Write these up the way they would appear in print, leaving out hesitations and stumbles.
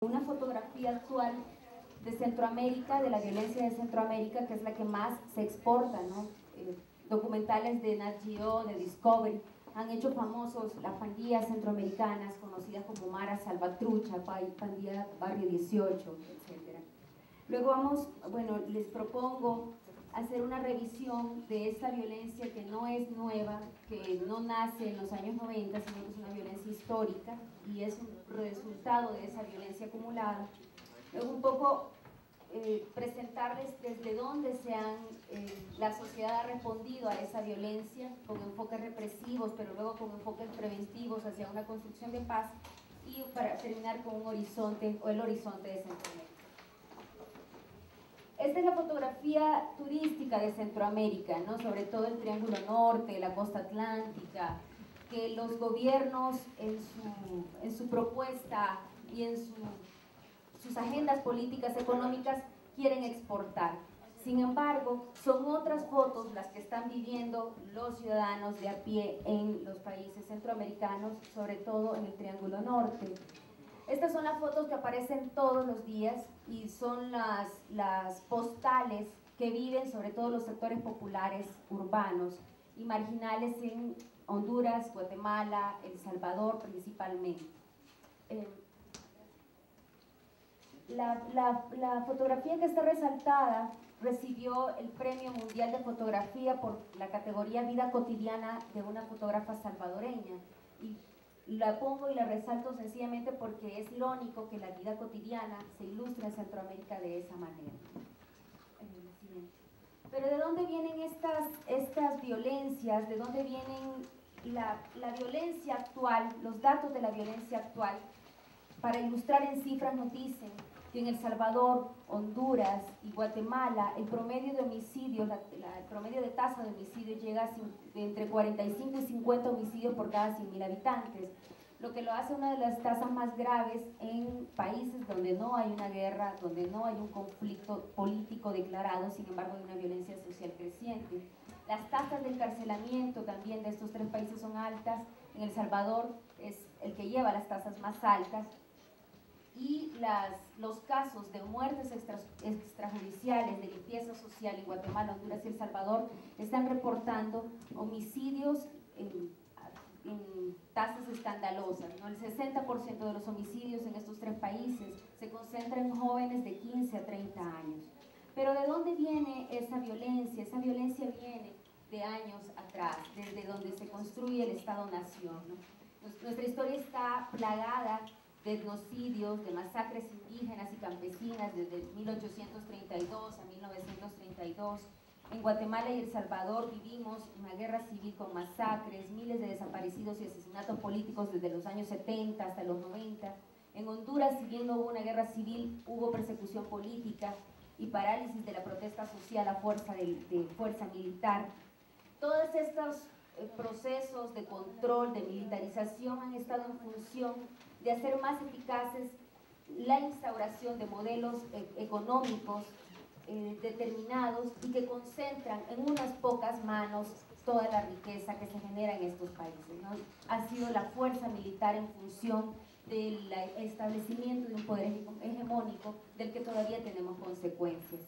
Una fotografía actual de Centroamérica, de la violencia de Centroamérica, que es la que más se exporta, ¿no? Documentales de Nat Geo, de Discovery, han hecho famosos las pandillas centroamericanas conocidas como Mara Salvatrucha, Pandilla Barrio 18, etc. Luego les propongo hacer una revisión de esta violencia que no es nueva, que no nace en los años 90, sino que es una violencia histórica y es un resultado de esa violencia acumulada. Luego un poco presentarles desde dónde la sociedad ha respondido a esa violencia con enfoques represivos, pero luego con enfoques preventivos hacia una construcción de paz, y para terminar con un horizonte o el horizonte de Centroamérica. Esta es la fotografía turística de Centroamérica, ¿no? Sobre todo el Triángulo Norte, la costa atlántica, que los gobiernos en su propuesta y en sus agendas políticas económicas quieren exportar. Sin embargo, son otras fotos las que están viviendo los ciudadanos de a pie en los países centroamericanos, sobre todo en el Triángulo Norte. Estas son las fotos que aparecen todos los días y son las postales que viven sobre todo los sectores populares urbanos y marginales en Honduras, Guatemala, El Salvador principalmente. La fotografía que está resaltada recibió el Premio Mundial de Fotografía por la categoría Vida Cotidiana de una fotógrafa salvadoreña, y la pongo y la resalto sencillamente porque es irónico que la vida cotidiana se ilustre en Centroamérica de esa manera. Pero ¿de dónde vienen estas violencias? ¿De dónde vienen la violencia actual? Los datos de la violencia actual, para ilustrar en cifras, nos dicen que en El Salvador, Honduras y Guatemala el promedio de homicidios, el promedio de tasa de homicidios llega a entre 45 y 50 homicidios por cada 100.000 habitantes, lo que lo hace una de las tasas más graves en países donde no hay una guerra, donde no hay un conflicto político declarado, sin embargo hay una violencia social creciente. Las tasas de encarcelamiento también de estos tres países son altas. En El Salvador es el que lleva las tasas más altas, y los casos de muertes extrajudiciales, de limpieza social en Guatemala, Honduras y El Salvador están reportando homicidios en tasas escandalosas, ¿no? El 60% de los homicidios en estos tres países se concentra en jóvenes de 15 a 30 años. Pero ¿de dónde viene esa violencia? Esa violencia viene de años atrás, desde donde se construye el Estado-Nación, ¿no? Nuestra historia está plagada de etnocidios, de masacres indígenas y campesinas desde 1832 a 1932. En Guatemala y El Salvador vivimos una guerra civil con masacres, miles de desaparecidos y asesinatos políticos desde los años 70 hasta los 90. En Honduras, si bien no hubo una guerra civil, hubo persecución política y parálisis de la protesta social a fuerza de fuerza militar. Todos estos procesos de control, de militarización, han estado en función de hacer más eficaces la instauración de modelos económicos determinados y que concentran en unas pocas manos toda la riqueza que se genera en estos países, ¿no? Ha sido la fuerza militar en función del establecimiento de un poder hegemónico del que todavía tenemos consecuencias.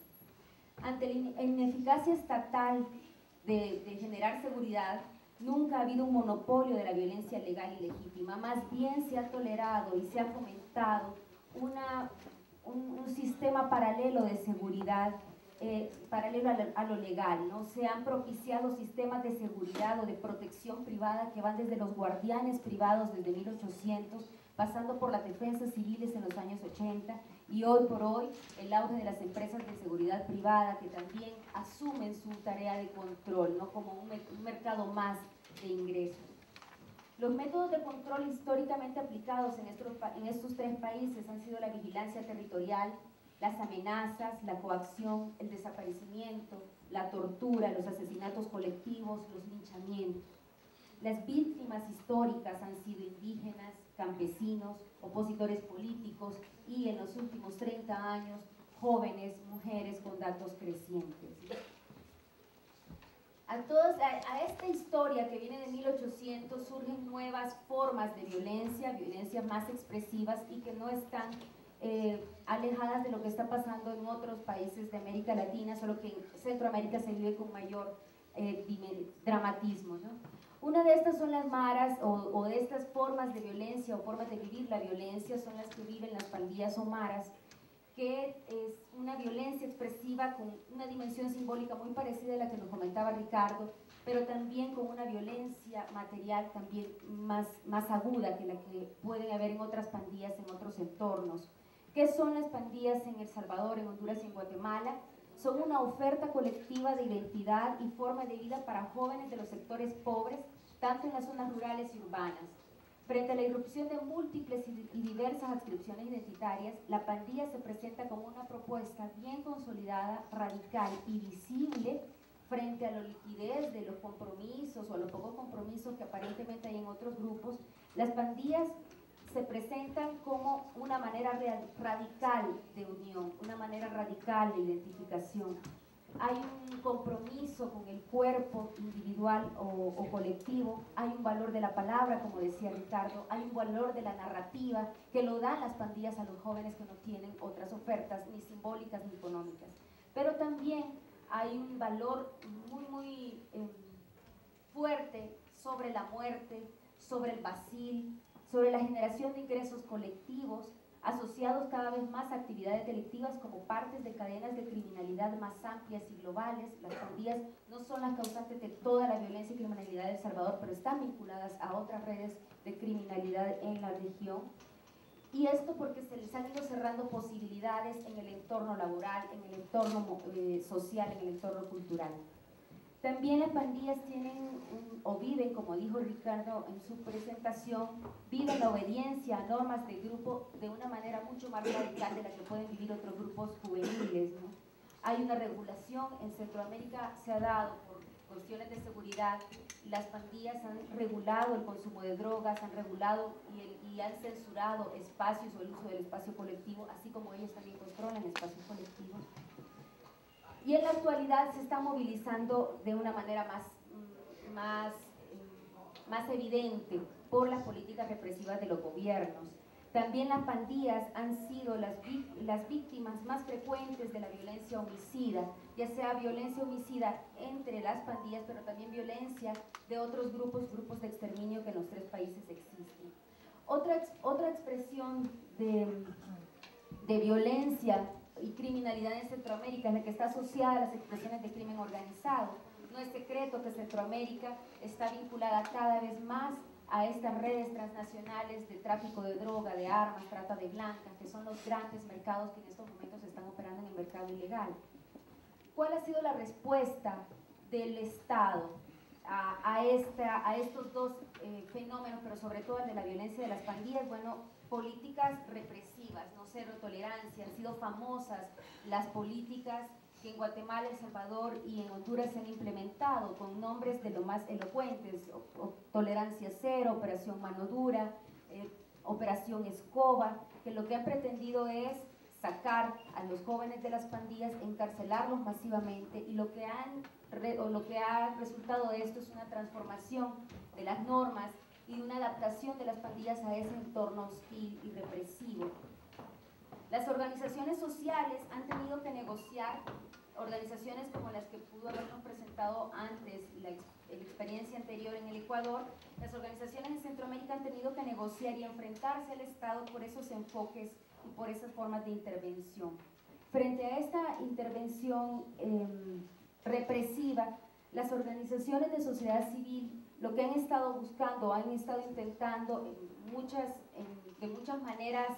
Ante la ineficacia estatal de generar seguridad, nunca ha habido un monopolio de la violencia legal y legítima, más bien se ha tolerado y se ha fomentado un sistema paralelo de seguridad, paralelo a lo legal, ¿no? Se han propiciado sistemas de seguridad o de protección privada que van desde los guardianes privados desde 1800, pasando por las defensas civiles en los años 80, y hoy por hoy el auge de las empresas de seguridad privada que también asumen su tarea de control, ¿no? Como un mercado más de ingresos. Los métodos de control históricamente aplicados en estos tres países han sido la vigilancia territorial, las amenazas, la coacción, el desaparecimiento, la tortura, los asesinatos colectivos, los linchamientos. Las víctimas históricas han sido indígenas, campesinos, opositores políticos y en los últimos 30 años jóvenes, mujeres con datos crecientes. a esta historia que viene de 1800 surgen nuevas formas de violencia, violencias más expresivas y que no están alejadas de lo que está pasando en otros países de América Latina, solo que en Centroamérica se vive con mayor dramatismo, ¿no? Una de estas son las maras o de estas formas de violencia o formas de vivir la violencia son las que viven las pandillas o maras, que es una violencia expresiva con una dimensión simbólica muy parecida a la que nos comentaba Ricardo, pero también con una violencia material también más aguda que la que pueden haber en otras pandillas en otros entornos. ¿Qué son las pandillas en El Salvador, en Honduras y en Guatemala? Son una oferta colectiva de identidad y forma de vida para jóvenes de los sectores pobres, tanto en las zonas rurales y urbanas. Frente a la irrupción de múltiples y diversas adscripciones identitarias, la pandilla se presenta como una propuesta bien consolidada, radical y visible frente a la liquidez de los compromisos o a los pocos compromisos que aparentemente hay en otros grupos. Las pandillas se presentan como una manera radical de unión, una manera radical de identificación. Hay un compromiso con el cuerpo individual o colectivo, hay un valor de la palabra, como decía Ricardo, hay un valor de la narrativa que lo dan las pandillas a los jóvenes que no tienen otras ofertas, ni simbólicas ni económicas. Pero también hay un valor muy fuerte sobre la muerte, sobre el vacío, sobre la generación de ingresos colectivos, asociados cada vez más a actividades delictivas como partes de cadenas de criminalidad más amplias y globales. Las pandillas no son las causantes de toda la violencia y criminalidad de El Salvador, pero están vinculadas a otras redes de criminalidad en la región. Y esto porque se les han ido cerrando posibilidades en el entorno laboral, en el entorno social, en el entorno cultural. También las pandillas o viven, como dijo Ricardo en su presentación, viven la obediencia a normas de grupo de una manera mucho más radical de la que pueden vivir otros grupos juveniles, ¿no? Hay una regulación, en Centroamérica se ha dado por cuestiones de seguridad, las pandillas han regulado el consumo de drogas, han regulado y han censurado espacios o el uso del espacio colectivo, así como ellos también controlan espacios colectivos. Y en la actualidad se está movilizando de una manera más evidente por las políticas represivas de los gobiernos. También las pandillas han sido las víctimas más frecuentes de la violencia homicida, ya sea violencia homicida entre las pandillas, pero también violencia de otros grupos de exterminio que en los tres países existen. Otra expresión de violencia y criminalidad en Centroamérica es la que está asociada a las expresiones de crimen organizado. No es secreto que Centroamérica está vinculada cada vez más a estas redes transnacionales de tráfico de droga, de armas, trata de blancas, que son los grandes mercados que en estos momentos están operando en el mercado ilegal. ¿Cuál ha sido la respuesta del Estado a estos dos fenómenos, pero sobre todo el de la violencia de las pandillas? Bueno, políticas represivas, no cero tolerancia, han sido famosas las políticas que en Guatemala, El Salvador y en Honduras se han implementado con nombres de lo más elocuentes: Tolerancia Cero, Operación Mano Dura, Operación Escoba, que lo que han pretendido es sacar a los jóvenes de las pandillas, encarcelarlos masivamente, y lo que ha resultado de esto es una transformación de las normas y una adaptación de las pandillas a ese entorno hostil y represivo. Las organizaciones sociales han tenido que negociar, organizaciones como las que pudo habernos presentado antes, la experiencia anterior en el Ecuador, las organizaciones en Centroamérica han tenido que negociar y enfrentarse al Estado por esos enfoques y por esas formas de intervención. Frente a esta intervención represiva, las organizaciones de sociedad civil lo que han estado buscando, han estado intentando de muchas maneras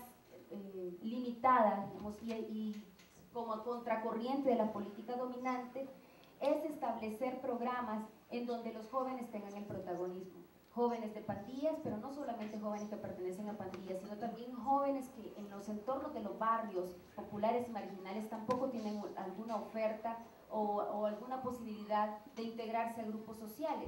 limitadas, digamos, y como contracorriente de la política dominante, es establecer programas en donde los jóvenes tengan el protagonismo. Jóvenes de pandillas, pero no solamente jóvenes que pertenecen a pandillas, sino también jóvenes que en los entornos de los barrios populares y marginales tampoco tienen alguna oferta o alguna posibilidad de integrarse a grupos sociales.